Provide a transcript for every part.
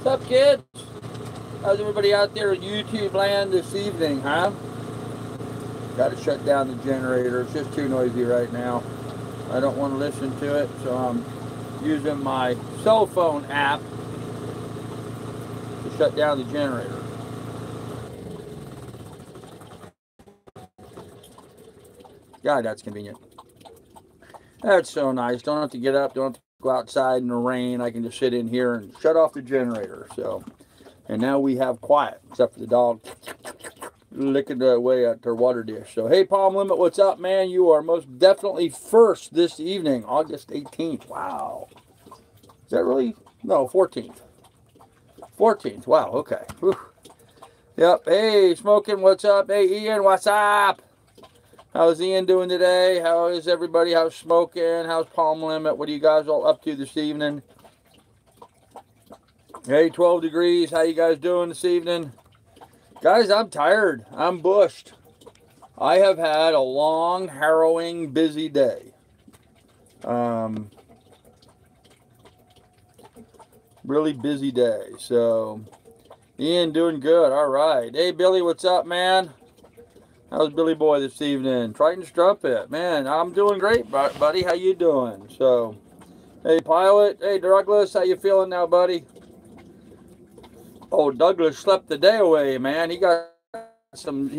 What's up, kids? How's everybody out there in YouTube land this evening, huh? Got to shut down the generator. It's just too noisy right now. I don't want to listen to it, so I'm using my cell phone app to shut down the generator. God, that's convenient. That's so nice. Don't have to get up. Don't have to go outside in the rain. I can just sit in here and shut off the generator. So, and now we have quiet, except for the dog licking away at their water dish. So, hey, Palm Limit, what's up, man? You are most definitely first this evening, August 18th. Wow. Is that really? No, 14th. 14th. Wow, okay. Whew. Yep. Hey, Smoking, what's up? Hey, Ian, what's up? How's Ian doing today? How is everybody? How's Smoking? How's Palm Limit? What are you guys all up to this evening? Hey, 12 degrees. How you guys doing this evening? Guys, I'm tired. I'm bushed. I have had a long, harrowing, busy day. Really busy day. So, Ian doing good. All right. Hey, Billy, what's up, man? How's Billy Boy this evening? Triton Strumpet. Man, I'm doing great, buddy. How you doing? So, hey, Pilot. Hey, Douglas. How you feeling now, buddy? Oh, Douglas slept the day away, man. He got some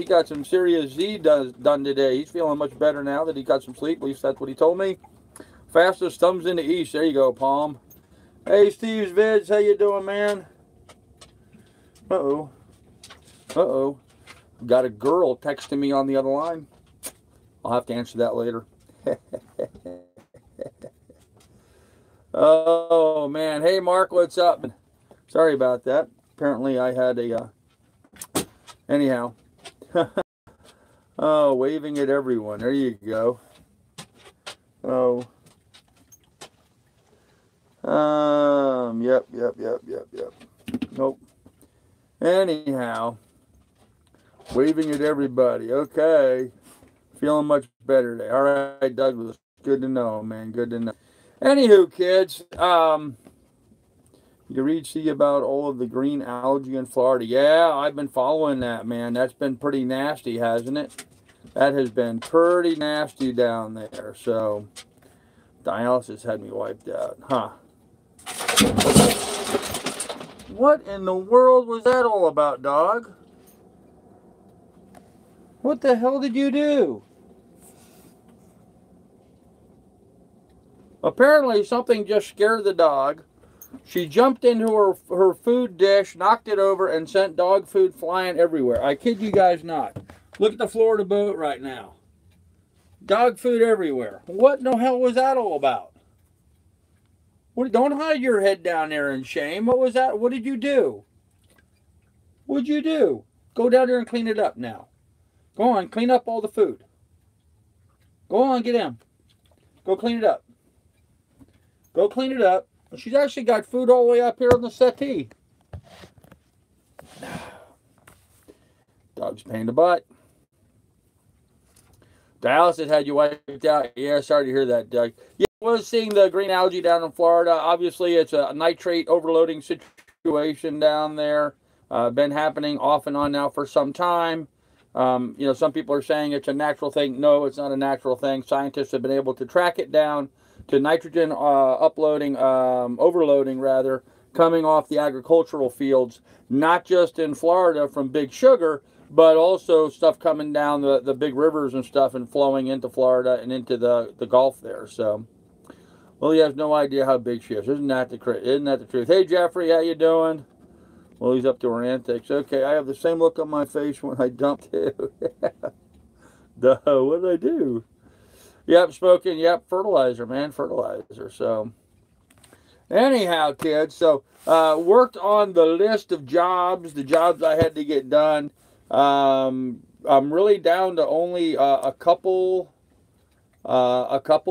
serious Z done today. He's feeling much better now that he got some sleep. At least that's what he told me. Fastest thumbs in the east. There you go, Palm. Hey, Steve's Vids. How you doing, man? Uh-oh. Uh-oh. Got a girl texting me on the other line. I'll have to answer that later. Oh, man. Hey, Mark, what's up? Sorry about that. Apparently, I had a... anyhow. Oh, waving at everyone. There you go. Oh. Yep. Nope. Anyhow. Waving at everybody. Okay. Feeling much better today. All right, Douglas. Good to know, man. Good to know. Anywho, kids, you see about all of the green algae in Florida. Yeah, I've been following that, man. That's been pretty nasty, hasn't it? That has been pretty nasty down there. So, dialysis had me wiped out. Huh. What in the world was that all about, dog? What the hell did you do? Apparently something just scared the dog. She jumped into her food dish, knocked it over, and sent dog food flying everywhere. I kid you guys not. Look at the Florida boat right now. Dog food everywhere. What in the hell was that all about? Don't hide your head down there in shame. What was that? What did you do? What'd you do? Go down there and clean it up now. Go on, clean up all the food. Go on, get in. Go clean it up. Go clean it up. She's actually got food all the way up here on the settee. Dog's pain in the butt. Dialysis had you wiped out. Yeah, sorry to hear that, Doug. Yeah, I was seeing the green algae down in Florida. Obviously, it's a nitrate overloading situation down there. Been happening off and on now for some time. You know, some people are saying it's a natural thing. No, it's not a natural thing. Scientists have been able to track it down to nitrogen overloading rather, coming off the agricultural fields, not just in Florida from Big Sugar, but also stuff coming down the big rivers and stuff and flowing into Florida and into the Gulf there. So, well, he has no idea how big she is. Isn't that the truth? Hey, Jeffrey, how you doing? Well, he's up to her antics. Okay, I have the same look on my face when I dump too. Duh, what did I do? Yep, Smoking. Yep, fertilizer, man, fertilizer. So, anyhow, kids, so worked on the list of jobs, the jobs I had to get done. I'm really down to only a couple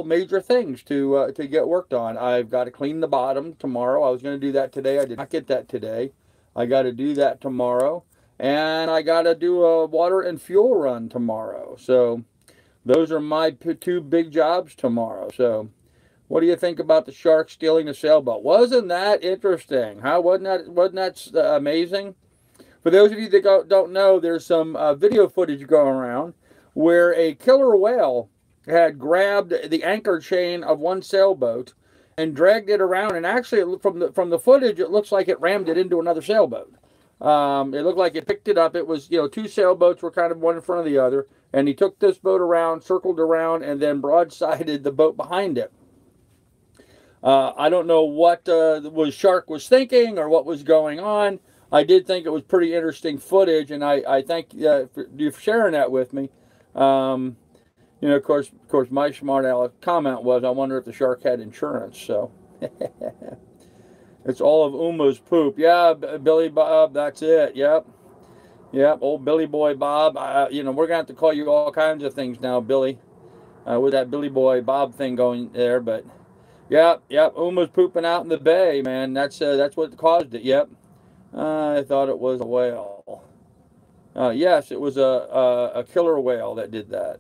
major things to get worked on. I've got to clean the bottom tomorrow. I was going to do that today. I did not get that today. I got to do that tomorrow, and I got to do a water and fuel run tomorrow. So those are my two big jobs tomorrow. So What do you think about the shark stealing the sailboat? Wasn't that interesting? Huh? Wasn't that amazing? For those of you that don't know, there's some video footage going around where a killer whale had grabbed the anchor chain of one sailboat and dragged it around. And actually, from the footage, it looks like it rammed it into another sailboat. It looked like it picked it up. It was, two sailboats were kind of one in front of the other. And he took this boat around, circled around, and then broadsided the boat behind it. I don't know what the shark was thinking or what was going on. I did think it was pretty interesting footage, and I thank you for sharing that with me. Of course, my smart aleck comment was, I wonder if the shark had insurance. So it's all of Uma's poop. Yeah, Billy Bob, that's it. Yep, old Billy Boy Bob. We're gonna have to call you all kinds of things now, Billy, with that Billy Boy Bob thing going there. But yep, Uma's pooping out in the bay, man. That's what caused it. Yep. I thought it was a whale. Yes, it was a killer whale that did that.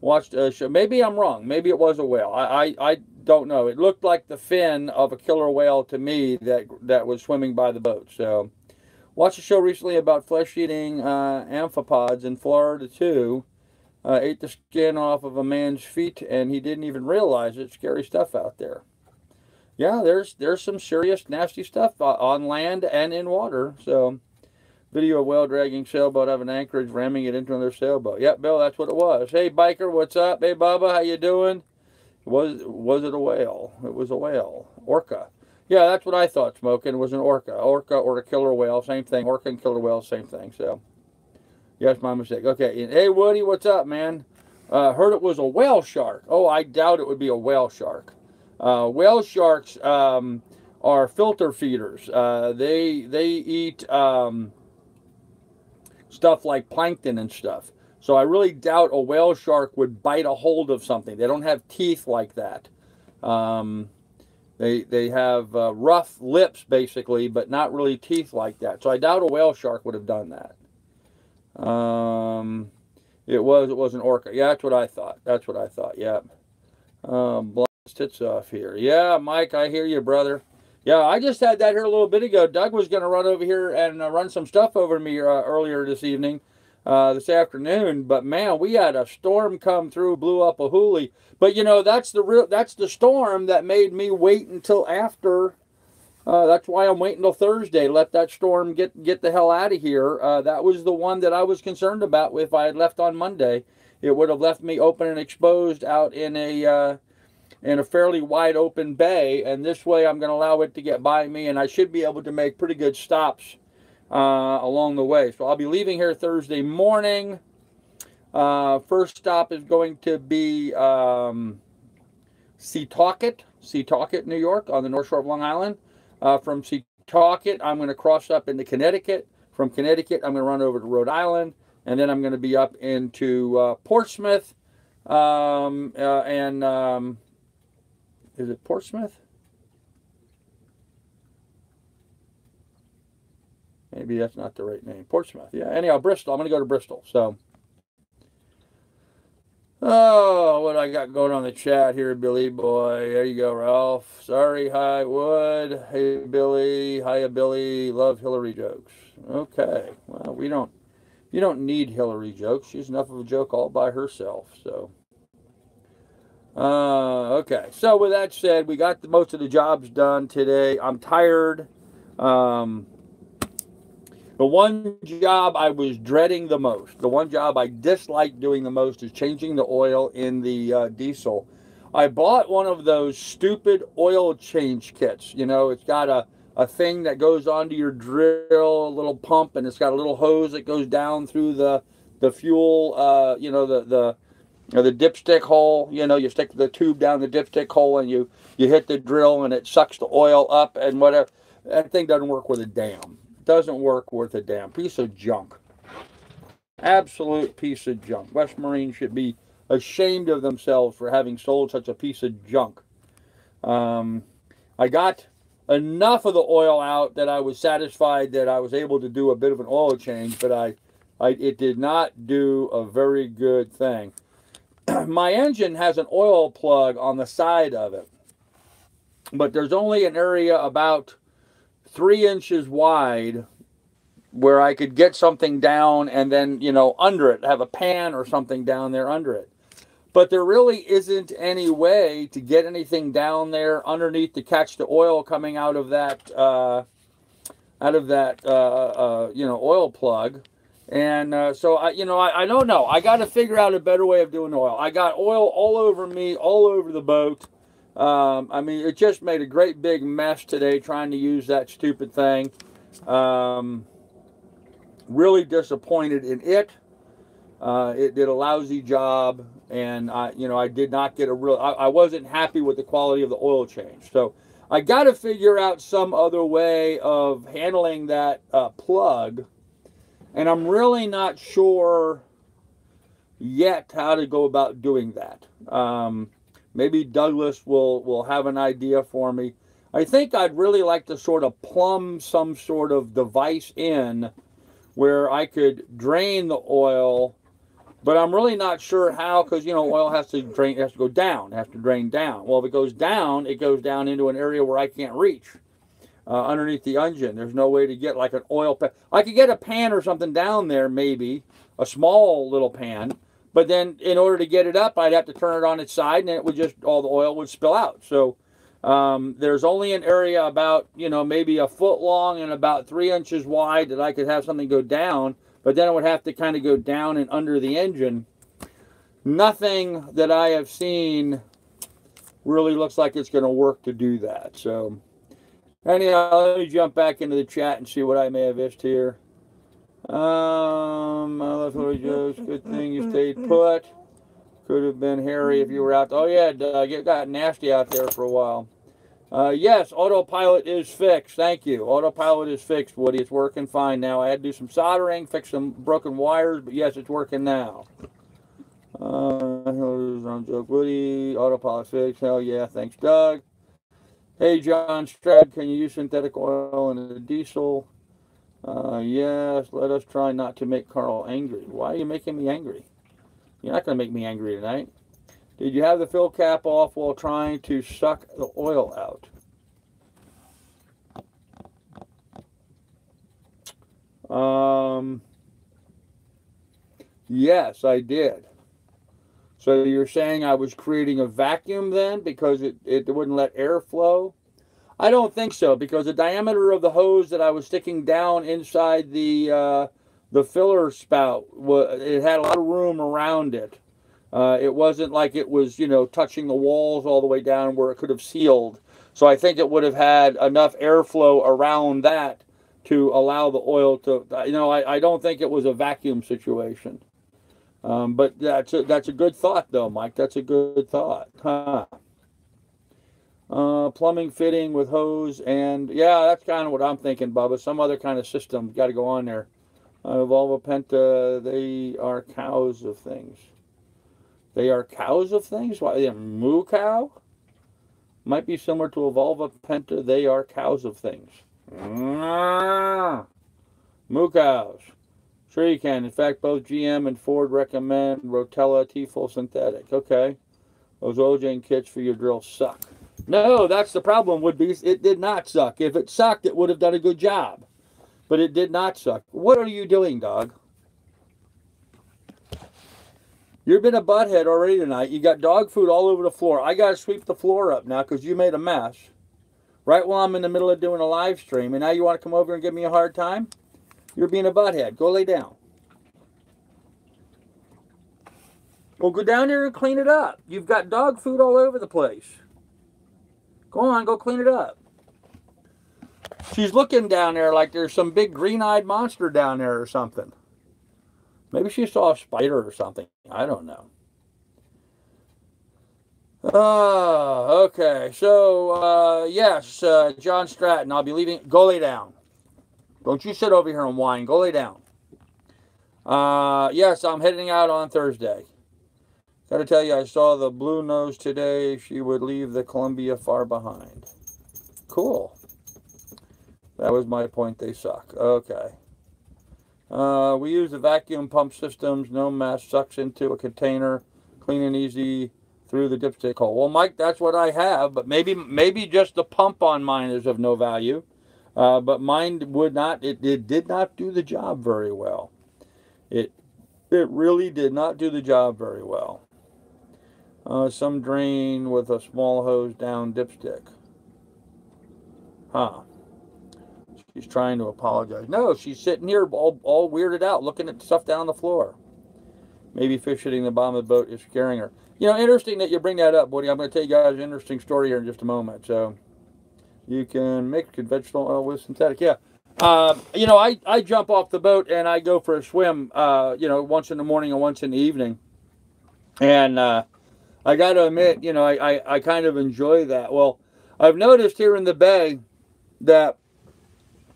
Watched a show. Maybe I'm wrong. Maybe it was a whale. I don't know. It looked like the fin of a killer whale to me that was swimming by the boat. So, watched a show recently about flesh-eating amphipods in Florida too. Ate the skin off of a man's feet, and he didn't even realize it. Scary stuff out there. Yeah, there's some serious nasty stuff on land and in water. So, video of whale dragging sailboat out of an anchorage, ramming it into another sailboat. Yep, Bill, that's what it was. Hey, biker, what's up? Hey, Bubba, how you doing? Was it a whale? It was a whale. Orca. Yeah, that's what I thought, Smoking. It was an orca. Orca or a killer whale, same thing. Orca and killer whale, same thing. So, yes, my mistake. Okay, and hey, Woody, what's up, man? Heard it was a whale shark. Oh, I doubt it would be a whale shark. Whale sharks are filter feeders. They eat stuff like plankton and stuff. So I really doubt a whale shark would bite a hold of something. They don't have teeth like that. They have rough lips basically, but not really teeth like that. So I doubt a whale shark would have done that. It was an orca. Yeah, that's what I thought. Yeah. Tits off here. Yeah, Mike, I hear you, brother. Yeah, I just had that here a little bit ago. Doug was going to run over here and run some stuff over me earlier this afternoon. But man, we had a storm come through, blew up a hoolie. But that's the storm that made me wait until after. That's why I'm waiting till Thursday. Let that storm get the hell out of here. That was the one that I was concerned about. If I had left on Monday, it would have left me open and exposed out in a fairly wide open bay, and this way I'm going to allow it to get by me, and I should be able to make pretty good stops along the way. So I'll be leaving here Thursday morning. First stop is going to be Setauket, New York, on the North Shore of Long Island. From Setauket, I'm going to cross up into Connecticut. From Connecticut, I'm going to run over to Rhode Island, and then I'm going to be up into Portsmouth, is it Portsmouth? Maybe that's not the right name. Portsmouth. Yeah. Anyhow, Bristol. I'm going to go to Bristol. So, oh, what I got going on the chat here, Billy boy. There you go, Ralph. Sorry, hi, Wood. Hey, Billy. Hiya, Billy. Love Hillary jokes. Okay. Well, you don't need Hillary jokes. She's enough of a joke all by herself. So. Okay, so with that said, we got most of the jobs done today. I'm tired. The one job I was dreading the most, the one job I disliked doing the most is changing the oil in the diesel. I bought one of those stupid oil change kits. It's got a thing that goes onto your drill, a little pump, and it's got a little hose that goes down through the fuel, the dipstick hole. You stick the tube down the dipstick hole and you hit the drill and it sucks the oil up and whatever. That thing doesn't work with a damn. Doesn't work worth a damn. Piece of junk. Absolute piece of junk. West Marine should be ashamed of themselves for having sold such a piece of junk. I got enough of the oil out that I was satisfied that I was able to do a bit of an oil change, but it did not do a very good thing. My engine has an oil plug on the side of it. but there's only an area about 3 inches wide where I could get something down and then, you know, under it, have a pan or something down there under it. But there really isn't any way to get anything down there underneath to catch the oil coming out of that, you know, oil plug. And so I don't know. I got to figure out a better way of doing oil. I got oil all over me, all over the boat. I mean, it just made a great big mess today trying to use that stupid thing. Really disappointed in it. It did a lousy job, and I did not get a real. I wasn't happy with the quality of the oil change. So I got to figure out some other way of handling that plug, and I'm really not sure yet how to go about doing that. Maybe Douglas will have an idea for me. I think I'd really like to sort of plumb some sort of device in where I could drain the oil, but I'm really not sure how, because, you know, oil has to drain, it has to go down, it has to drain down. Well, if it goes down into an area where I can't reach underneath the engine. There's no way to get like an oil pan. I could get a pan or something down there, maybe, a small little pan, but then in order to get it up, I'd have to turn it on its side, and it would just, all the oil would spill out. So there's only an area about, you know, maybe a foot long and about 3 inches wide that I could have something go down, but then it would have to kind of go down and under the engine. Nothing that I have seen really looks like it's going to work to do that. So anyhow, let me jump back into the chat and see what I may have missed here. I love Holy Joe's. Good thing you stayed put. Could have been hairy if you were out. Oh yeah, Doug, it got nasty out there for a while. Yes, autopilot is fixed. Thank you. Autopilot is fixed, Woody. It's working fine now. I had to do some soldering, fix some broken wires, but yes, it's working now. Joke, Woody. Autopilot fixed. Hell yeah. Thanks, Doug. Hey, John Strzed, can you use synthetic oil in a diesel? Yes. Let us try not to make Carl angry. Why are you making me angry? You're not going to make me angry tonight. Did you have the fill cap off while trying to suck the oil out? Yes, I did. So you're saying I was creating a vacuum then because it wouldn't let air flow? I don't think so, because the diameter of the hose that I was sticking down inside the filler spout, it had a lot of room around it. It wasn't like it was, you know, touching the walls all the way down where it could have sealed. So I think it would have had enough airflow around that to allow the oil to, you know, I don't think it was a vacuum situation. But that's a good thought, though, Mike. That's a good thought. Huh. Plumbing fitting with hose and, yeah, that's kind of what I'm thinking, Bubba. Some other kind of system got to go on there. Volvo Penta, they are cows of things. They are cows of things? Why, they are moo cow? Might be similar to a Volvo Penta. They are cows of things. Moo cows. Sure you can. In fact, both GM and Ford recommend Rotella T-Full Synthetic. Okay. Those oil-drain kits for your drill suck. No, that's the problem would be it did not suck. If it sucked, it would have done a good job. But it did not suck. What are you doing, dog? You've been a butthead already tonight. You got dog food all over the floor. I got to sweep the floor up now because you made a mess. Right while I'm in the middle of doing a live stream. And now you want to come over and give me a hard time? You're being a butthead. Go lay down. Well, go down there and clean it up. You've got dog food all over the place. Go on, go clean it up. She's looking down there like there's some big green-eyed monster down there or something. Maybe she saw a spider or something. I don't know. Okay. So, yes, John Stratton, I'll be leaving. Go lay down. Don't you sit over here and whine. Go lay down. Yes, I'm heading out on Thursday. Got to tell you, I saw the blue nose today. She would leave the Columbia far behind. Cool. That was my point. They suck. Okay. We use the vacuum pump systems. No mess. Sucks into a container. Clean and easy. through the dipstick hole. Well, Mike, that's what I have, but maybe just the pump on mine is of no value. But mine would not, it did not do the job very well. It really did not do the job very well. Some drain with a small hose down dipstick. Huh. She's trying to apologize. No, she's sitting here all weirded out, looking at stuff down on the floor. Maybe fish hitting the bottom of the boat is scaring her. You know, interesting that you bring that up, Woody. I'm going to tell you guys an interesting story here in just a moment. So, you can make conventional oil with synthetic. Yeah. You know, I jump off the boat and I go for a swim, you know, once in the morning and once in the evening. And I got to admit, you know, I kind of enjoy that. Well, I've noticed here in the bay that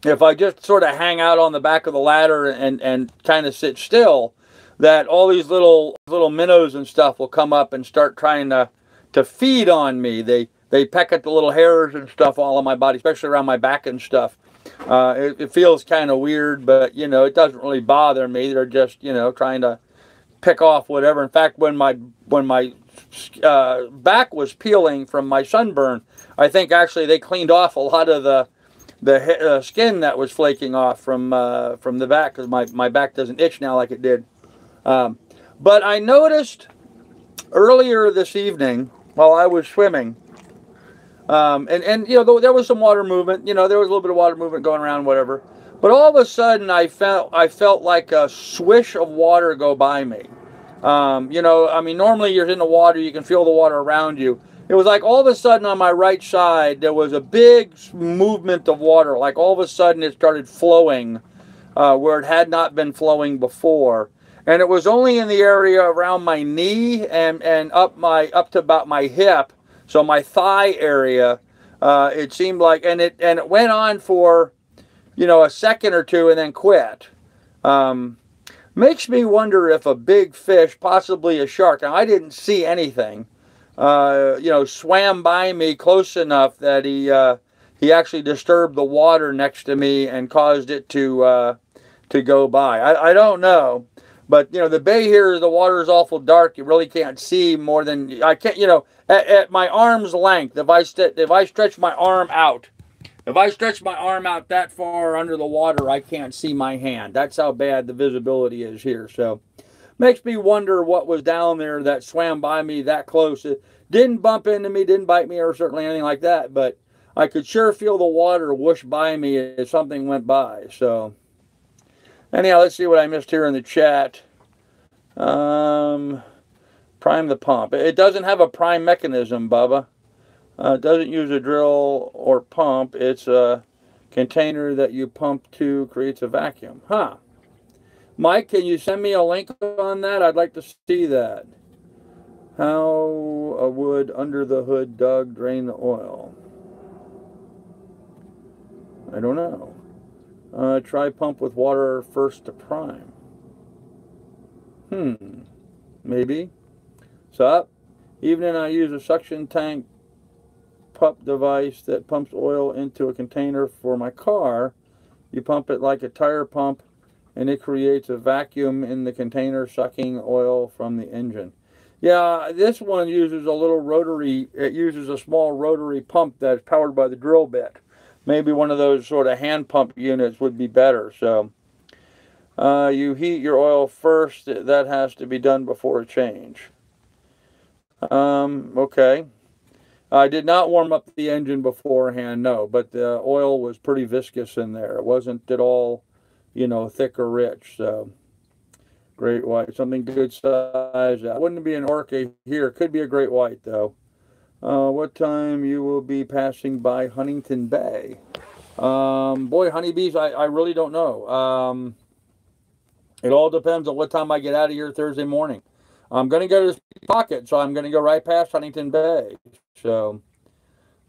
if I just sort of hang out on the back of the ladder and kind of sit still, that all these little minnows and stuff will come up and start trying to feed on me. They peck at the little hairs and stuff all on my body, especially around my back and stuff. It feels kind of weird, but, you know, it doesn't really bother me. They're just, you know, trying to pick off whatever. In fact, when my back was peeling from my sunburn, I think actually they cleaned off a lot of the skin that was flaking off from the back, because my back doesn't itch now like it did. But I noticed earlier this evening while I was swimming, and you know, there was some water movement. You know, there was a little bit of water movement going around, whatever. But all of a sudden, I felt like a swish of water go by me. You know, I mean, normally you're in the water, you can feel the water around you. It was like all of a sudden on my right side, there was a big movement of water. Like all of a sudden it started flowing where it had not been flowing before. And it was only in the area around my knee and up to about my hip. So my thigh area, it seemed like, and it went on for, you know, a second or two and then quit. Makes me wonder if a big fish, possibly a shark, and I didn't see anything, you know, swam by me close enough that he actually disturbed the water next to me and caused it to go by. I don't know, but you know, the bay here, the water is awful dark. You really can't see more than I can't. You know, at my arm's length, if I stretch my arm out. If I stretch my arm out that far under the water, I can't see my hand. That's how bad the visibility is here. So, makes me wonder what was down there that swam by me that close. It didn't bump into me, didn't bite me, or certainly anything like that. But I could sure feel the water whoosh by me as something went by. So, anyhow, let's see what I missed here in the chat. Prime the pump. It doesn't have a prime mechanism, Bubba. It doesn't use a drill or pump. It's a container that you pump to, creates a vacuum. Huh. Mike, can you send me a link on that? I'd like to see that. How would under the hood dug drain the oil? I don't know. Try pump with water first to prime. Maybe. Sup? Evening I use a suction tank pump device that pumps oil into a container for my car. You pump it like a tire pump and it creates a vacuum in the container sucking oil from the engine. Yeah, this one uses a little rotary, it uses a small rotary pump that's powered by the drill bit. Maybe one of those sort of hand pump units would be better. So you heat your oil first. That has to be done before a change. Okay. I did not warm up the engine beforehand, no, but the oil was pretty viscous in there. It wasn't at all, you know, thick or rich. So, great white, something good size. Wouldn't be an orca here. Could be a great white, though. What time you will be passing by Huntington Bay? Boy, honeybees, I really don't know. It all depends on what time I get out of here Thursday morning. I'm going to go to the pocket, so I'm going to go right past Huntington Bay. So,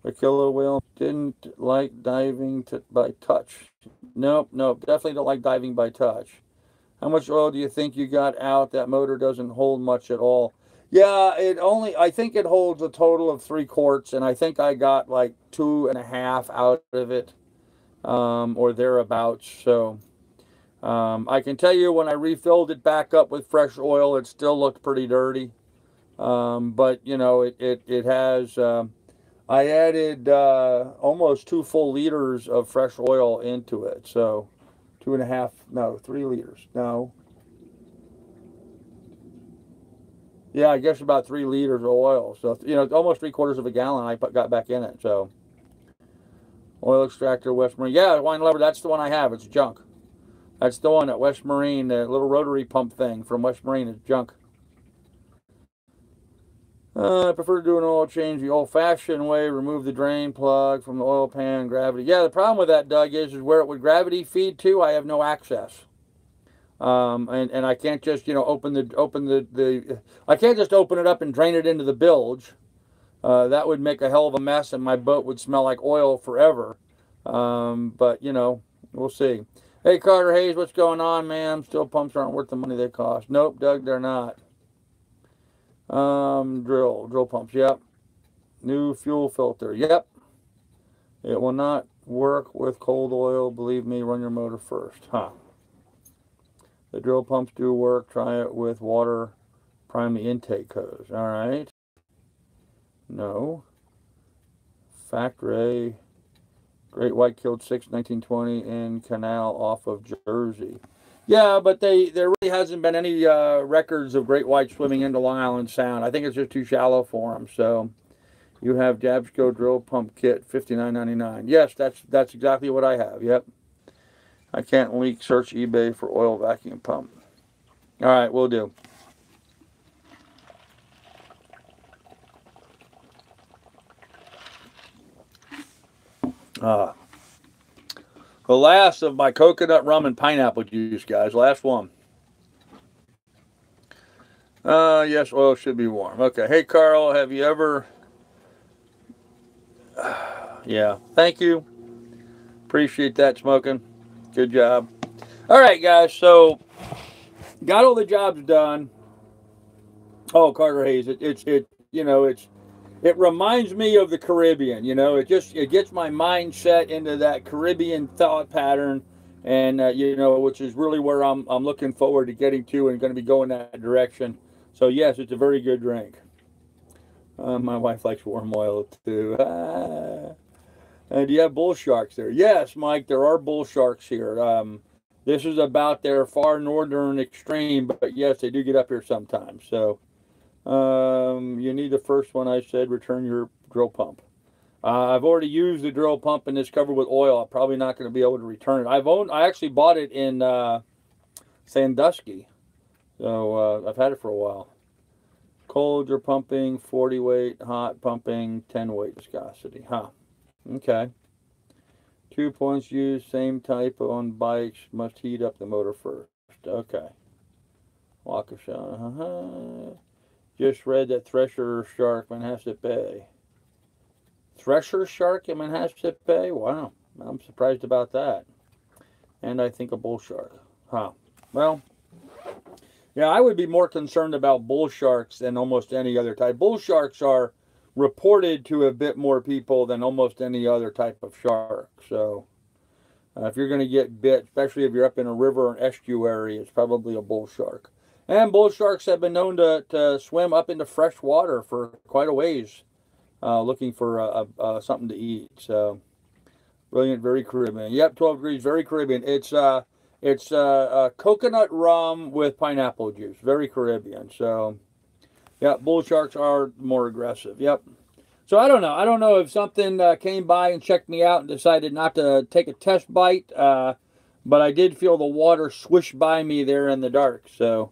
the killer whale didn't like diving by touch. Nope, definitely don't like diving by touch. How much oil do you think you got out? That motor doesn't hold much at all. Yeah, I think it holds a total of 3 quarts, and I think I got like 2.5 out of it, or thereabouts. So, I can tell you when I refilled it back up with fresh oil, it still looked pretty dirty. But you know, it has. I added almost 2 full liters of fresh oil into it, so 2.5, no, 3 liters, no. Yeah, I guess about 3 liters of oil. So, you know, almost 3/4 of a gallon I got back in it. So, oil extractor, West Marine. Yeah, wine lover, that's the one I have. It's junk. That's the one at West Marine, the little rotary pump thing from West Marine is junk. I prefer to do an oil change the old-fashioned way. Remove the drain plug from the oil pan, gravity. Yeah, the problem with that, Doug, is where it would gravity feed to, I have no access. And I can't just, you know, open the I can't just open it up and drain it into the bilge. That would make a hell of a mess, and my boat would smell like oil forever. But you know, we'll see. Hey, Carter Hayes, what's going on, man? Steel pumps aren't worth the money they cost. Nope, Doug, they're not. Drill pumps. Yep. New fuel filter. Yep. It will not work with cold oil. Believe me, run your motor first. Huh. The drill pumps do work. Try it with water. Prime the intake hose. All right. No. Factory. Great White killed 6, 1920 in canal off of Jersey. Yeah, but there really hasn't been any records of great white swimming into Long Island Sound. I think it's just too shallow for them. So you have Jabsco drill pump kit, $59.99. Yes, that's exactly what I have. Yep. I can't leak. Search eBay for oil vacuum pump. All right, we'll do. The last of my coconut rum and pineapple juice, guys. Last one. Yes, oil should be warm. Okay. Hey, Carl, have you ever... yeah. Thank you. Appreciate that, Smoking. Good job. All right, guys. So, got all the jobs done. Oh, Carter Hayes. It reminds me of the Caribbean. You know, it gets my mindset into that Caribbean thought pattern, and you know, which is really where I'm looking forward to getting to and going to be going that direction. So yes, it's a very good drink. My wife likes warm oil too. And do you have bull sharks there? Yes, Mike, there are bull sharks here. This is about their far northern extreme, but yes, they do get up here sometimes. So you need the first one I said, return your drill pump. I've already used the drill pump and it's covered with oil. I'm probably not going to be able to return it. I actually bought it in Sandusky. So I've had it for a while. Cold, you're pumping 40 weight, hot pumping 10 weight viscosity. Huh. Okay. 2 points used, same type on bikes, must heat up the motor first. Okay. Waukesha. Just read that Thresher Shark Manhasset Bay. Thresher Shark in Manhasset Bay? Wow. I'm surprised about that. And I think a bull shark. Huh. Well, yeah, I would be more concerned about bull sharks than almost any other type. Bull sharks are reported to a bit more people than almost any other type of shark. So if you're going to get bit, especially if you're up in a river or an estuary, it's probably a bull shark. And bull sharks have been known to swim up into fresh water for quite a ways, looking for something to eat. So brilliant, very Caribbean. Yep, 12 degrees, very Caribbean. It's coconut rum with pineapple juice, very Caribbean. So yeah, bull sharks are more aggressive. Yep. So I don't know. I don't know if something came by and checked me out and decided not to take a test bite, but I did feel the water swish by me there in the dark. So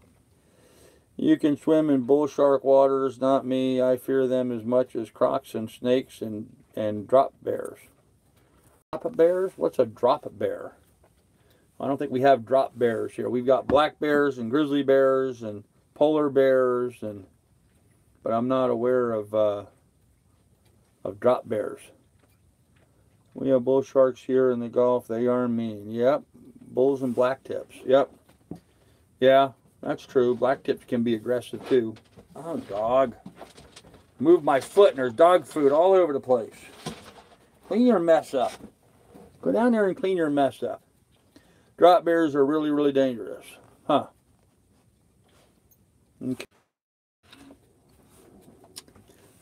you can swim in bull shark waters, not me. I fear them as much as crocs and snakes and drop bears. Drop bears? What's a drop bear? I don't think we have drop bears here. We've got black bears and grizzly bears and polar bears, but I'm not aware of drop bears. We have bull sharks here in the Gulf. They are mean. Yep. Bulls and black tips. Yep. Yeah, that's true. Black tips can be aggressive too. Oh, dog. Move my foot and there's dog food all over the place. Clean your mess up. Go down there and clean your mess up. Drop bears are really, really dangerous. Huh. Okay.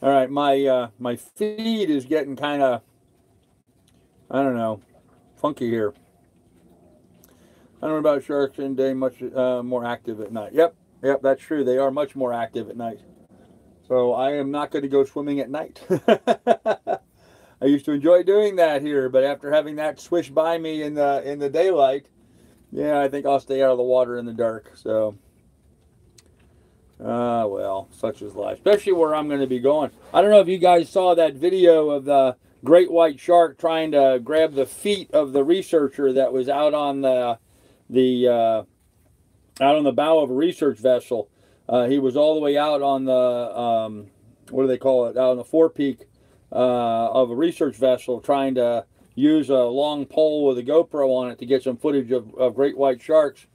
All right, my feed is getting kind of, I don't know, funky here. I don't know about sharks in day, much more active at night. Yep, that's true. They are much more active at night. So I am not going to go swimming at night. I used to enjoy doing that here, but after having that swish by me in the daylight, yeah, I think I'll stay out of the water in the dark. So, well, such is life. Especially where I'm going to be going. I don't know if you guys saw that video of the great white shark trying to grab the feet of the researcher that was out on the bow of a research vessel. He was all the way out on the what do they call it? Out on the forepeak of a research vessel, trying to use a long pole with a GoPro on it to get some footage of great white sharks.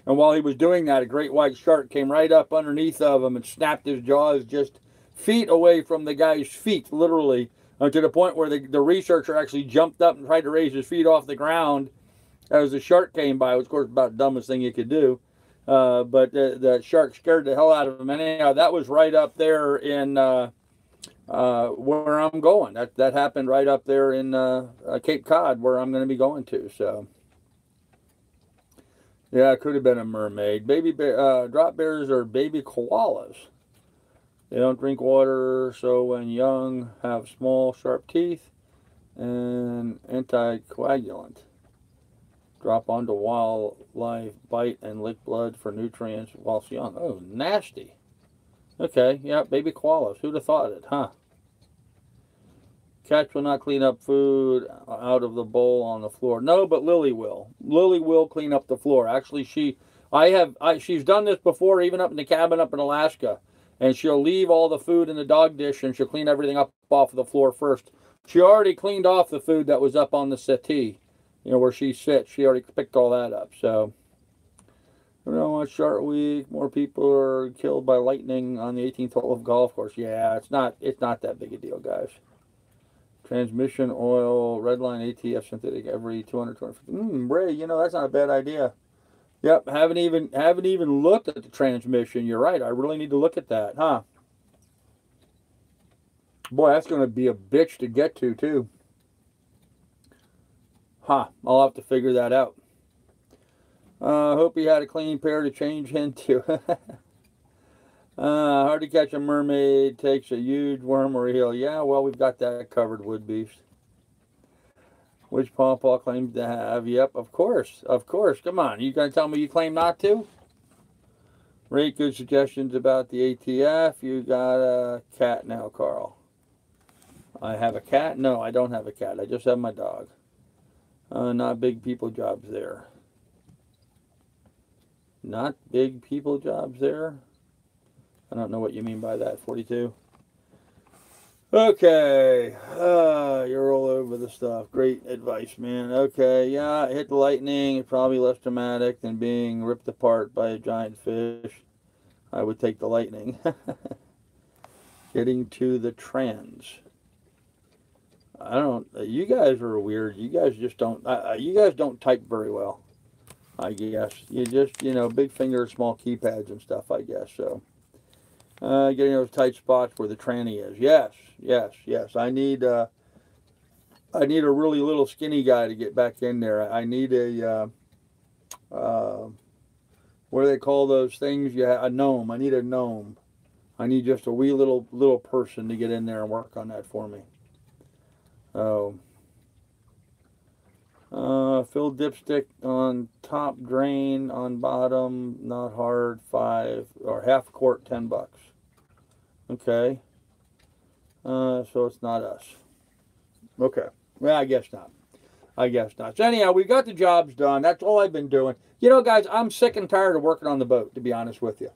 And while he was doing that, a great white shark came right up underneath of him and snapped his jaws just feet away from the guy's feet, literally, to the point where the researcher actually jumped up and tried to raise his feet off the ground as the shark came by. It was, of course, about the dumbest thing you could do. But the shark scared the hell out of him. Anyhow, that was right up there in where I'm going. That happened right up there in Cape Cod, where I'm going to be going to. So, yeah, it could have been a mermaid. Baby bear, drop bears are baby koalas. They don't drink water, so when young, have small, sharp teeth and anticoagulant. Drop onto wildlife, bite, and lick blood for nutrients whilst young. Oh, nasty. Okay, yeah, baby koalas. Who'd have thought it, huh? Cats will not clean up food out of the bowl on the floor. No, but Lily will. Lily will clean up the floor. Actually, she's done this before, even up in the cabin up in Alaska. And she'll leave all the food in the dog dish, and she'll clean everything up off of the floor first. She already cleaned off the food that was up on the settee, you know, where she sits. She already picked all that up. So, you know, it's Shark Week. More people are killed by lightning on the 18th hole of golf course. Yeah, it's not that big a deal, guys. Transmission oil, redline ATF synthetic every 250. Ray, you know, that's not a bad idea. Yep, haven't even looked at the transmission. You're right. I really need to look at that, huh? Boy, that's going to be a bitch to get to, too. Huh, I'll have to figure that out. Hope he had a clean pair to change into. Hard to catch a mermaid, takes a huge worm or eel. Yeah, well, we've got that covered, wood beast. Which Paw claims to have. Yep, of course. Come on, you going to tell me you claim not to? Rate good suggestions about the ATF. You got a cat now, Carl. I have a cat? No, I don't have a cat. I just have my dog. Not big people jobs there. Not big people jobs there? I don't know what you mean by that, 42. Okay, you're all over the stuff. Great advice, man. Okay, yeah, hit the lightning. It's probably less dramatic than being ripped apart by a giant fish. I would take the lightning. Getting to the trans. You guys are weird. You guys just don't, you guys don't type very well, I guess. You just, you know, big finger, small keypads and stuff, I guess, so. Getting those tight spots where the tranny is. Yes. I need a really little skinny guy to get back in there. I need a, what do they call those things? Yeah, a gnome. I need a gnome. I need just a wee little person to get in there and work on that for me. Oh. Fill dipstick on top, drain on bottom, not hard, 5 or half quart, $10. Okay. So it's not us. Okay. Well, I guess not. So anyhow, we got the jobs done. That's all I've been doing. You know, guys, I'm sick and tired of working on the boat, to be honest with you.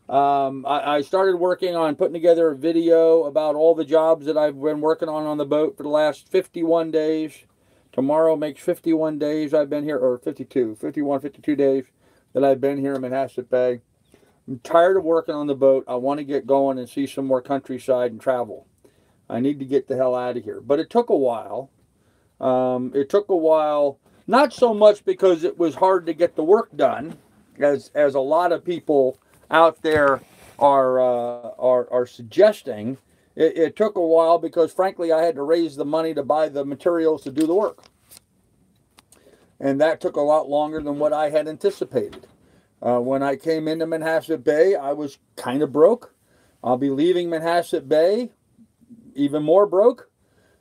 I started working on putting together a video about all the jobs that I've been working on the boat for the last 51 days. Tomorrow makes 51 days I've been here, or 52 days that I've been here in Manhasset Bay. I'm tired of working on the boat. I want to get going and see some more countryside and travel. I need to get the hell out of here. But it took a while. Not so much because it was hard to get the work done, as a lot of people out there are suggesting. it took a while because, frankly, I had to raise the money to buy the materials to do the work. And that took a lot longer than what I had anticipated. When I came into Manhasset Bay, I was kind of broke. I'll be leaving Manhasset Bay even more broke.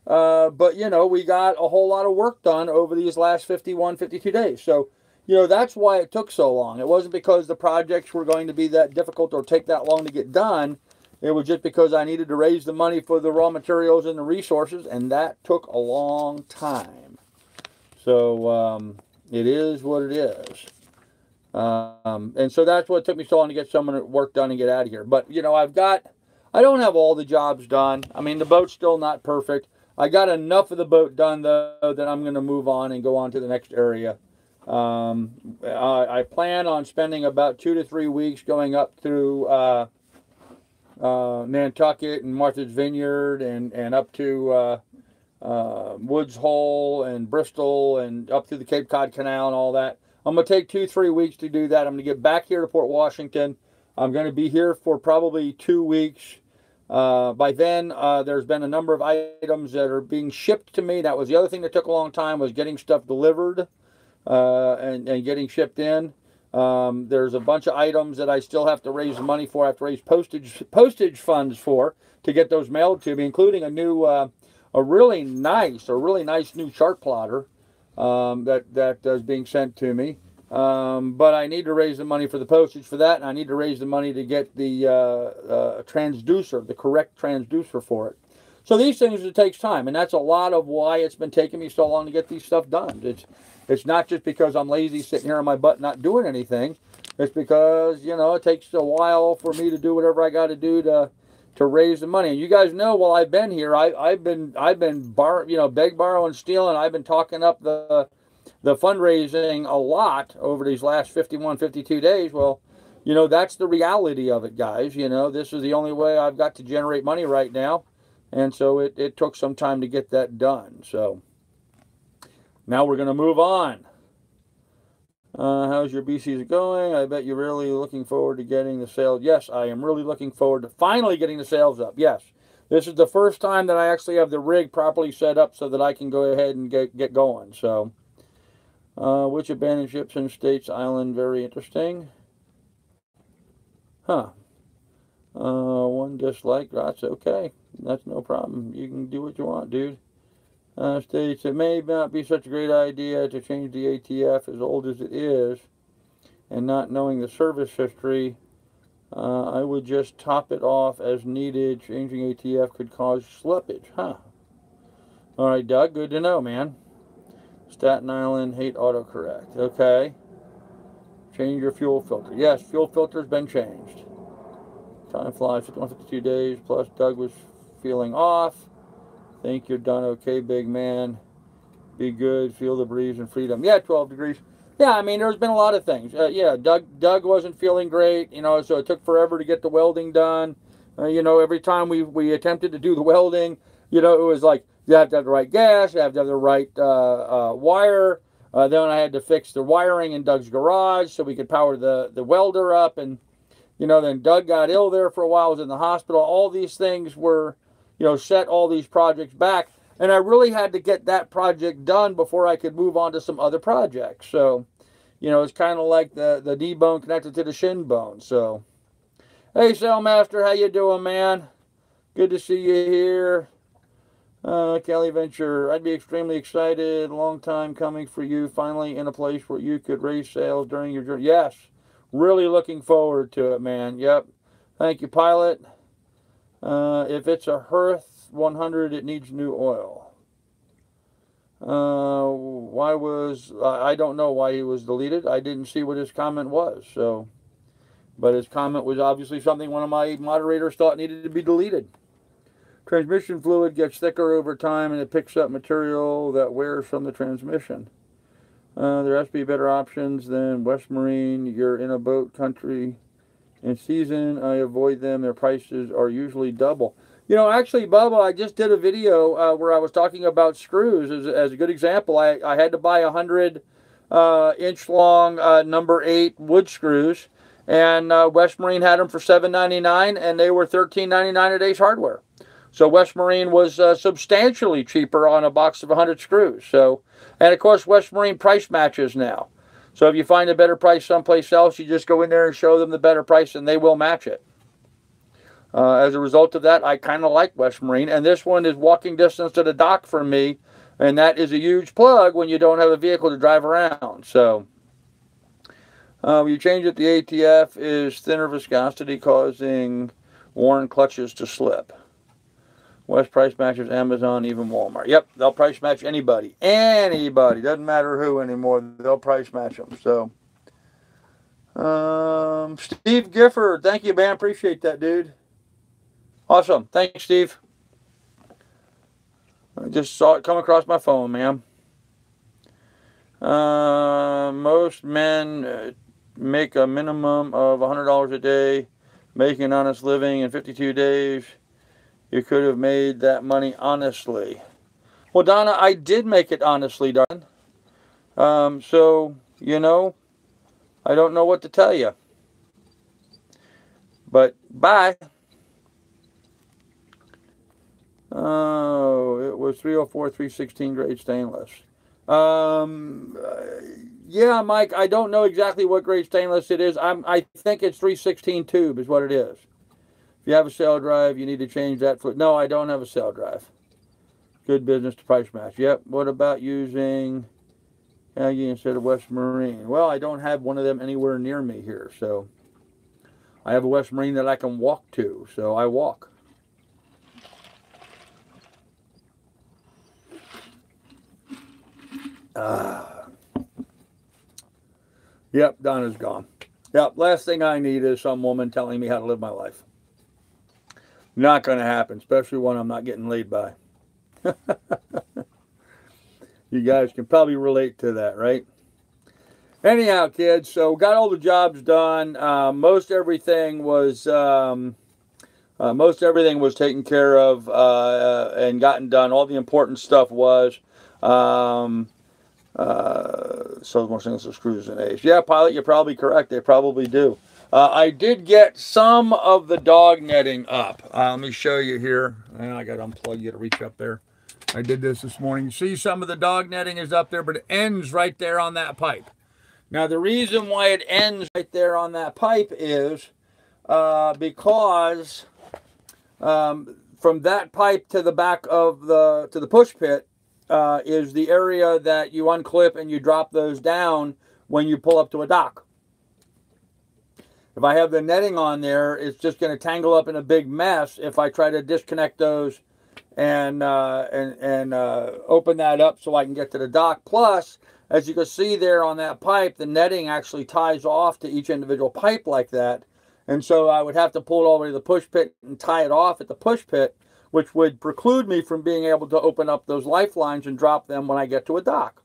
But, you know, we got a whole lot of work done over these last 51, 52 days. So, you know, that's why it took so long. It wasn't because the projects were going to be that difficult or take that long to get done. It was just because I needed to raise the money for the raw materials and the resources, and that took a long time. So, it is what it is. And so that's what took me so long to get some work done and get out of here. But, you know, I don't have all the jobs done. I mean, the boat's still not perfect. I got enough of the boat done, though, that I'm going to move on and go on to the next area. I plan on spending about 2 to 3 weeks going up through Nantucket and Martha's Vineyard and up to Woods Hole and Bristol and up through the Cape Cod Canal and all that. I'm going to take 2 to 3 weeks to do that. I'm going to get back here to Port Washington. I'm going to be here for probably 2 weeks. By then, there's been a number of items that are being shipped to me. That was the other thing that took a long time, was getting stuff delivered and getting shipped in. There's a bunch of items that I still have to raise money for. I have to raise postage funds for to get those mailed to me, including a new, a really nice new chart plotter that is being sent to me. But I need to raise the money for the postage for that, and I need to raise the money to get the transducer, the correct transducer for it. So these things, it takes time, and that's a lot of why it's been taking me so long to get these stuff done. It's not just because I'm lazy sitting here on my butt not doing anything. It's because, you know, it takes a while for me to do whatever I got to do to raise the money. And you guys know, while I've been here, I've been beg, borrow, and stealing. I've been talking up the fundraising a lot over these last 51, 52 days. Well, you know, that's the reality of it, guys. You know, this is the only way I've got to generate money right now. And so it took some time to get that done. So now we're going to move on. How's your bee season going? I bet you're really looking forward to getting the sales. Yes, I am really looking forward to finally getting the sales up. Yes. This is the first time that I actually have the rig properly set up so that I can go ahead and get going. So, which abandoned ships in States Island? Very interesting. Huh. One dislike. That's okay. That's no problem. You can do what you want, dude. States, it may not be such a great idea to change the ATF as old as it is, and not knowing the service history, I would just top it off as needed. Changing ATF could cause slippage. Huh. All right, Doug, good to know, man. Staten Island, hate autocorrect. Okay. Change your fuel filter. Yes, fuel filter's been changed. Time flies, 51, 52 days, plus Doug was feeling off. Think you're done okay, big man. Be good, feel the breeze and freedom. Yeah, 12 degrees. Yeah, I mean, there's been a lot of things. Yeah, Doug wasn't feeling great, you know, so it took forever to get the welding done. You know, every time we attempted to do the welding, you know, it was like, you have to have the right gas, you have to have the right wire. Then I had to fix the wiring in Doug's garage so we could power the welder up. And, you know, then Doug got ill there for a while, was in the hospital. All these things were, you know, set all these projects back. And I really had to get that project done before I could move on to some other projects. So, you know, it's kind of like the knee bone connected to the shin bone. So, hey, Sailmaster, how you doing, man? Good to see you here. Kelly Venture, I'd be extremely excited. Long time coming for you. Finally in a place where you could raise sales during your journey. Yes, really looking forward to it, man. Yep. Thank you, Pilot. If it's a Hearth 100, it needs new oil. I don't know why he was deleted. I didn't see what his comment was. So, but his comment was obviously something one of my moderators thought needed to be deleted. Transmission fluid gets thicker over time and it picks up material that wears from the transmission. There has to be better options than West Marine. You're in a boat country. In season, I avoid them. Their prices are usually double. You know, actually, Bubba, I just did a video where I was talking about screws as a good example. I had to buy 100 inch long number 8 wood screws, and West Marine had them for $7.99, and they were $13.99 at Ace Hardware. So West Marine was substantially cheaper on a box of 100 screws. So, and of course, West Marine price matches now. So if you find a better price someplace else, you just go in there and show them the better price, and they will match it. As a result of that, I kind of like West Marine. And this one is walking distance to the dock from me. And that is a huge plug when you don't have a vehicle to drive around. So when you change it, the ATF is thinner viscosity, causing worn clutches to slip. West price matches Amazon, even Walmart. Yep, they'll price match anybody. Anybody. Doesn't matter who anymore. They'll price match them. So, Steve Gifford. Thank you, man. Appreciate that, dude. Awesome. Thanks, Steve. I just saw it come across my phone, man. Most men make a minimum of $100 a day, making an honest living in 52 days. You could have made that money honestly. Well, Donna, I did make it honestly, darling. So, you know, I don't know what to tell you. But, bye. Oh, it was 304, 316 grade stainless. Yeah, Mike, I don't know exactly what grade stainless it is. I think it's 316 tube is what it is. If you have a cell drive, you need to change that. No, I don't have a cell drive. Good business to price match. Yep. What about using Aggie instead of West Marine? Well, I don't have one of them anywhere near me here. So I have a West Marine that I can walk to. So I walk. Yep, Donna's gone. Yep, last thing I need is some woman telling me how to live my life. Not going to happen, especially when I'm not getting laid by. You guys can probably relate to that, right? Anyhow, kids, so got all the jobs done. Most everything was taken care of and gotten done. All the important stuff was. So more singles of screws and A's. Yeah, pilot, you're probably correct. They probably do. I did get some of the dog netting up. Let me show you here. I got to unplug you to reach up there. I did this morning. You see some of the dog netting is up there, but it ends right there on that pipe. Now, the reason why it ends right there on that pipe is because from that pipe to the back of the push pit is the area that you unclip and you drop those down when you pull up to a dock. If I have the netting on there, it's just going to tangle up in a big mess if I try to disconnect those and open that up so I can get to the dock. Plus, as you can see there on that pipe, the netting actually ties off to each individual pipe like that. And so I would have to pull it all the way to the push pit and tie it off at the push pit, which would preclude me from being able to open up those lifelines and drop them when I get to a dock,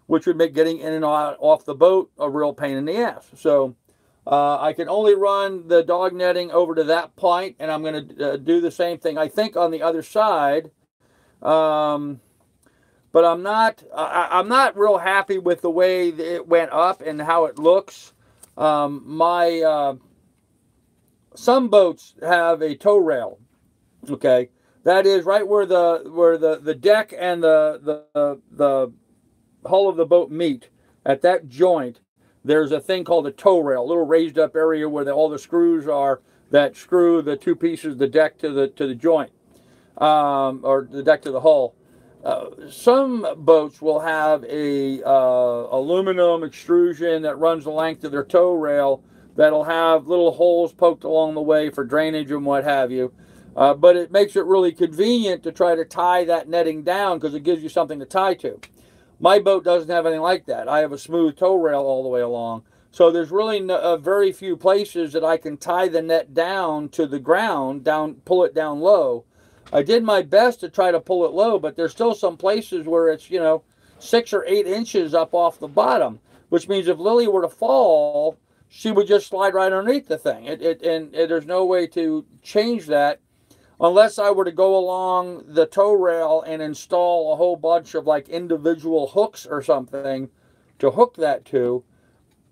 which would make getting in and out off the boat a real pain in the ass. So I can only run the dog netting over to that point, and I'm going to do the same thing, I think, on the other side. But I'm not real happy with the way it went up and how it looks. Some boats have a tow rail. Okay, that is right where the deck and the hull of the boat meet. At that joint, there's a thing called a tow rail, a little raised up area where all the screws are that screw the two pieces, the deck to the joint, or the deck to the hull. Some boats will have a aluminum extrusion that runs the length of their tow rail that'll have little holes poked along the way for drainage and what have you. But it makes it really convenient to try to tie that netting down because it gives you something to tie to. My boat doesn't have anything like that. I have a smooth tow rail all the way along. So there's really very few places that I can tie the net down to the ground, pull it down low. I did my best to try to pull it low, but there's still some places where it's, 6 or 8 inches up off the bottom, which means if Lily were to fall, she would just slide right underneath the thing. And there's no way to change that unless I were to go along the tow rail and install a whole bunch of like individual hooks or something to hook that to.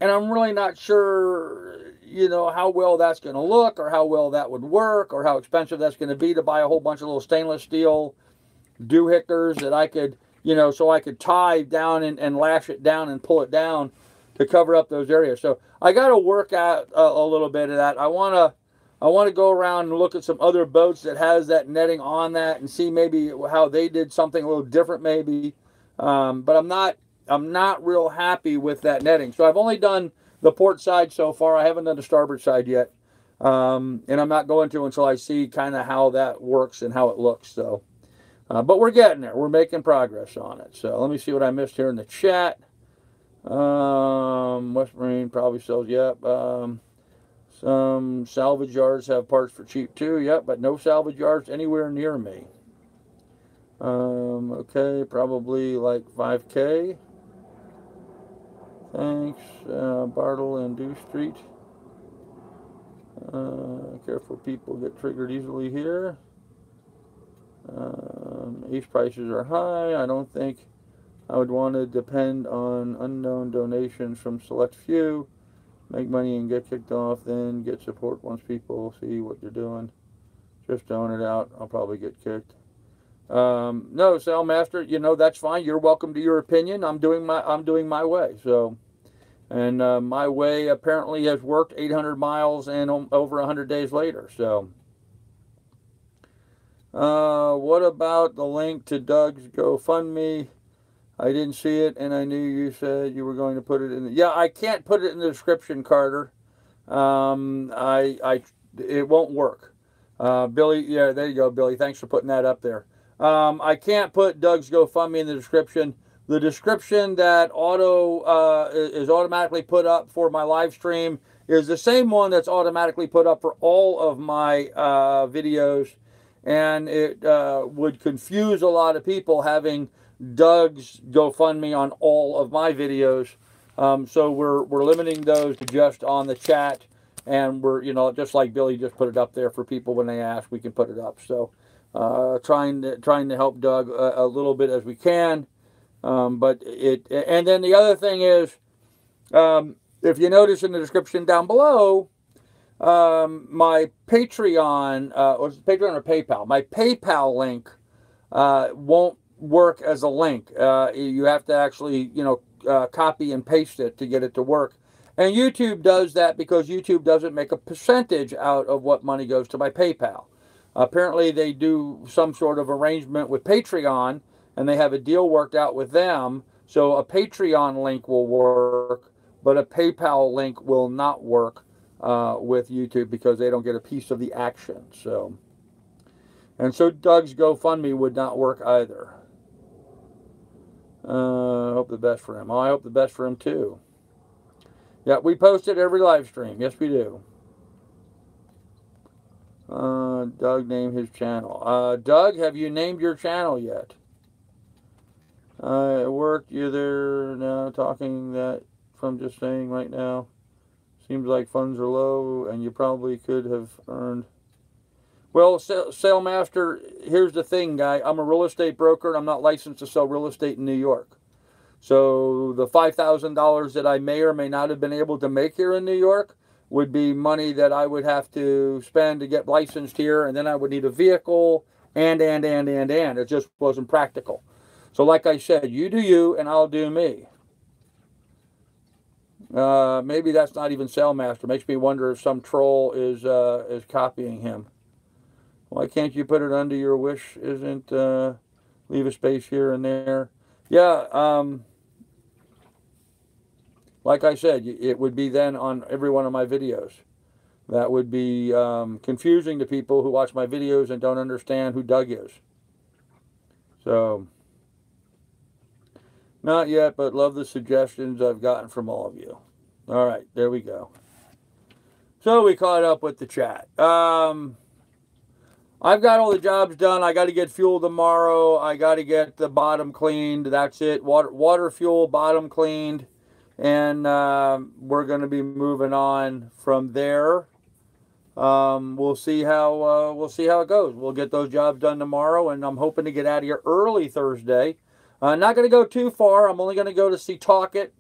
and I'm really not sure, you know, how well that's going to look, or how well that would work, or how expensive that's going to be to buy a whole bunch of little stainless steel doohickers that I could, you know, so I could tie down and lash it down and pull it down to cover up those areas. So I got to work out a little bit of that. I want to go around and look at some other boats that has that netting on that and see maybe how they did something a little different maybe. But I'm not real happy with that netting. So I've only done the port side so far. I haven't done the starboard side yet. And I'm not going to until I see kind of how that works and how it looks. So, but we're getting there. We're making progress on it. So let me see what I missed here in the chat. West Marine probably sells, yep. Some salvage yards have parts for cheap too, yep, but no salvage yards anywhere near me. Okay, probably like 5K. Thanks, Bartle and Dew Street. Careful, people get triggered easily here. Ace prices are high. I don't think I would want to depend on unknown donations from select few. Make money and get kicked off, then get support once people see what you're doing. Just throwing it out. I'll probably get kicked. No, Sailmaster, you know, that's fine. You're welcome to your opinion. I'm doing my way. So, and my way apparently has worked 800 miles and over 100 days later. So, what about the link to Doug's GoFundMe? I didn't see it, and I knew you said you were going to put it in. Yeah, I can't put it in the description, Carter. It won't work. Billy, yeah, there you go, Billy. Thanks for putting that up there. I can't put Doug's GoFundMe in the description. The description that is automatically put up for my live stream is the same one that's automatically put up for all of my videos, and it would confuse a lot of people having Doug's GoFundMe on all of my videos. So we're limiting those to just on the chat, and we're, you know, just like Billy just put it up there for people when they ask, we can put it up. So trying to help Doug a little bit as we can. And then the other thing is, if you notice in the description down below, my Patreon, or Patreon or PayPal, my PayPal link won't work as a link. You have to actually, you know, copy and paste it to get it to work. And YouTube does that because YouTube doesn't make a percentage out of what money goes to my PayPal. Apparently they do some sort of arrangement with Patreon, and they have a deal worked out with them. So a Patreon link will work, but a PayPal link will not work with YouTube because they don't get a piece of the action. So, and so Doug's GoFundMe would not work either. I hope the best for him. Oh, I hope the best for him too. Yeah, we post it every live stream. Yes, we do. Doug named his channel. Doug, have you named your channel yet? It worked. You're there now talking that from just saying right now. Seems like funds are low and you probably could have earned. Well, Sailmaster, here's the thing, guy. I'm a real estate broker, and I'm not licensed to sell real estate in New York. So the $5,000 that I may or may not have been able to make here in New York would be money that I would have to spend to get licensed here, and then I would need a vehicle, and. It just wasn't practical. So like I said, you do you, and I'll do me. Maybe that's not even Sailmaster. Makes me wonder if some troll is copying him. Why can't you put it under your wish? Isn't leave a space here and there? Yeah, like I said, it would be then on every one of my videos. That would be confusing to people who watch my videos and don't understand who Doug is. So, not yet, but love the suggestions I've gotten from all of you. All right, there we go. So we caught up with the chat. I've got all the jobs done. I got to get fuel tomorrow. I got to get the bottom cleaned. That's it. Water, fuel, bottom cleaned. And we're going to be moving on from there. We'll see how it goes. We'll get those jobs done tomorrow, and I'm hoping to get out of here early Thursday. Not going to go too far. I'm only going to go to see Talkit.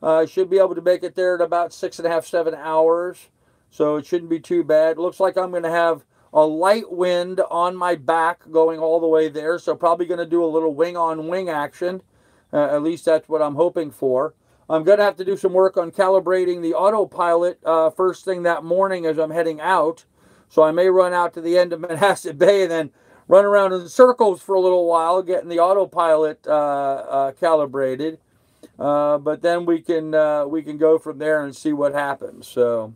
I should be able to make it there in about 6.5, 7 hours. So it shouldn't be too bad. Looks like I'm going to have a light wind on my back going all the way there. So probably going to do a little wing-on-wing action. At least that's what I'm hoping for. I'm going to have to do some work on calibrating the autopilot first thing that morning as I'm heading out. So I may run out to the end of Manhasset Bay and then run around in circles for a little while getting the autopilot calibrated. But then we can go from there and see what happens. So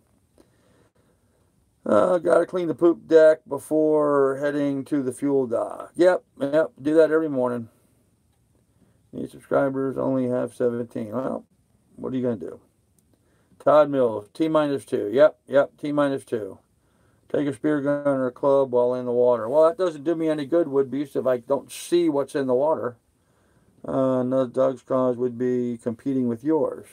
got to clean the poop deck before heading to the fuel dock. Yep, do that every morning. These subscribers only have 17. Well, what are you going to do? Todd Mills, T-2. Yep, T-2. Take a spear gun or a club while in the water. Well, that doesn't do me any good, Wood Beast, if I don't see what's in the water. No, Doug's cause would be competing with yours.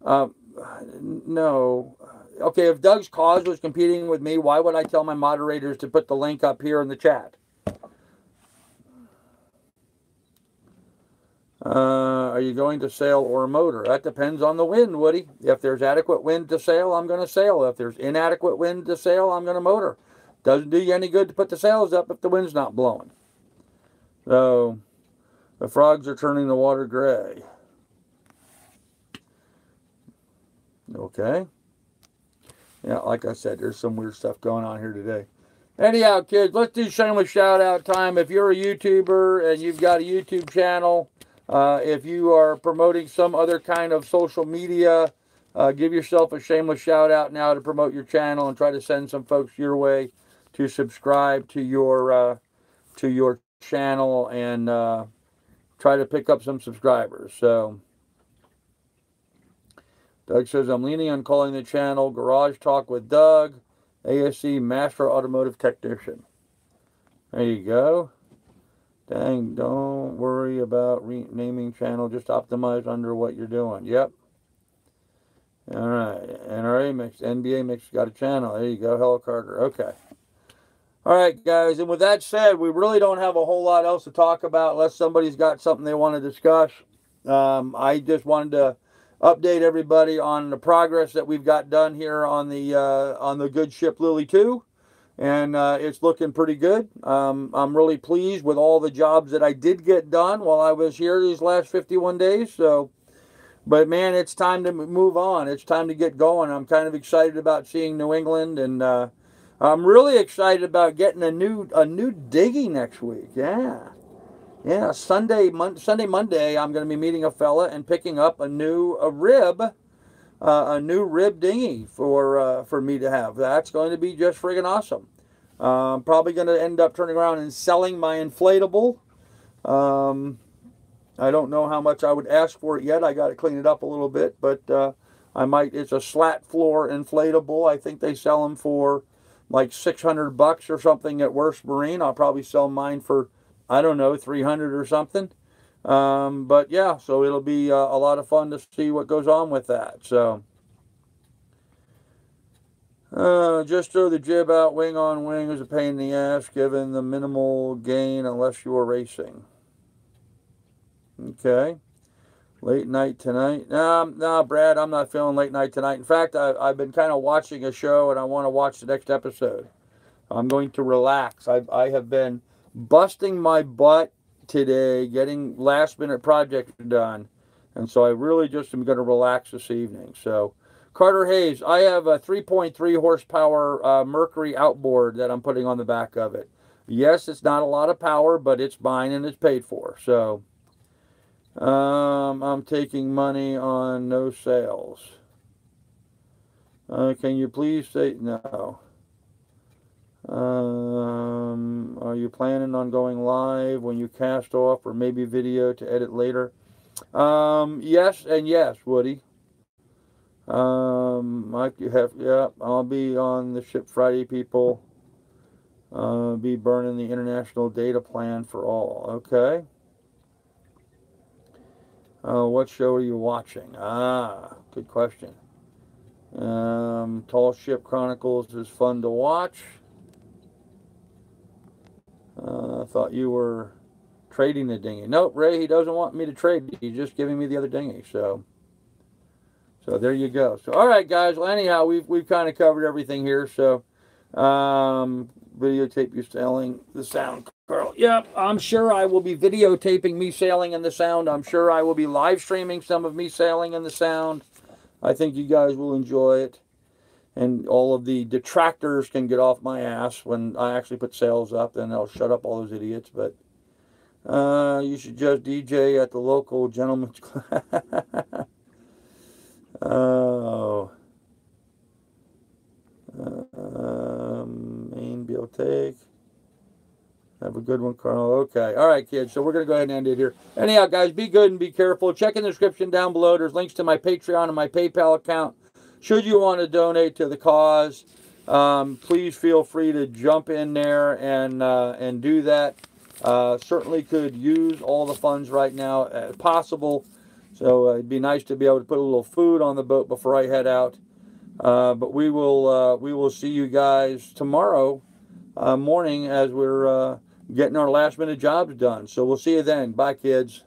No. Okay, if Doug's cause was competing with me, why would I tell my moderators to put the link up here in the chat? Are you going to sail or motor? That depends on the wind, Woody. If there's adequate wind to sail, I'm going to sail. If there's inadequate wind to sail, I'm going to motor. Doesn't do you any good to put the sails up if the wind's not blowing. So, the frogs are turning the water gray. Okay. Yeah, like I said, there's some weird stuff going on here today. Anyhow, kids, let's do shameless shout-out time. If you're a YouTuber and you've got a YouTube channel, if you are promoting some other kind of social media, give yourself a shameless shout-out now to promote your channel and try to send some folks your way to subscribe to your channel and try to pick up some subscribers. So, Doug says, I'm leaning on calling the channel Garage Talk with Doug, ASC Master Automotive Technician. There you go. Dang, don't worry about renaming channel. Just optimize under what you're doing. Yep. All right. NRA mix, NBA mix, got a channel. There you go. Hello, Carter. Okay. All right, guys. And with that said, we really don't have a whole lot else to talk about unless somebody's got something they want to discuss. I just wanted to update everybody on the progress that we've got done here on the good ship Lily 2, and it's looking pretty good. I'm really pleased with all the jobs that I did get done while I was here these last 51 days. So, but man, it's time to move on. It's time to get going. I'm kind of excited about seeing New England, and I'm really excited about getting a new dinghy next week. Yeah, Monday, I'm going to be meeting a fella and picking up a new rib dinghy for me to have. That's going to be just friggin' awesome. I'm probably going to end up turning around and selling my inflatable. I don't know how much I would ask for it yet. I got to clean it up a little bit, but I might. It's a slat floor inflatable. I think they sell them for like $600 or something at Worst Marine. I'll probably sell mine for, I don't know, 300 or something. But yeah, so it'll be a lot of fun to see what goes on with that. So, just throw the jib out, wing on wing is a pain in the ass, given the minimal gain unless you are racing. Okay. Late night tonight. No, Brad, I'm not feeling late night tonight. In fact, I've been kind of watching a show and I want to watch the next episode. I'm going to relax. I have been busting my butt today getting last minute projects done, and so I really just am going to relax this evening. So, Carter Hayes, I have a 3.3 horsepower Mercury outboard that I'm putting on the back of it. Yes, it's not a lot of power, but it's mine and it's paid for. So, I'm taking money on no sales. Can you please say no? Are you planning on going live when you cast off, or maybe video to edit later? Yes and yes, Woody. Mike, I'll be on the ship Friday, people. Be burning the international data plan for all. Okay. What show are you watching? Good question. Tall Ship Chronicles is fun to watch. I thought you were trading the dinghy. Nope, Ray, he doesn't want me to trade. He's just giving me the other dinghy. So, So there you go. So all right, guys. Well, anyhow, we've kind of covered everything here. So videotape you sailing the sound, Carl. Yep, I'm sure I will be videotaping me sailing in the sound. I'm sure I will be live streaming some of me sailing in the sound. I think you guys will enjoy it. And all of the detractors can get off my ass when I actually put sails up, and I'll shut up all those idiots. But you should just DJ at the local gentleman's club. Oh. Main biotech. Have a good one, Carl. Okay. All right, kids. So we're going to go ahead and end it here. Anyhow, guys, be good and be careful. Check in the description down below. There's links to my Patreon and my PayPal account. Should you want to donate to the cause, please feel free to jump in there and do that. Certainly could use all the funds right now as possible. So it'd be nice to be able to put a little food on the boat before I head out. But we will see you guys tomorrow morning as we're getting our last minute jobs done. So we'll see you then. Bye, kids.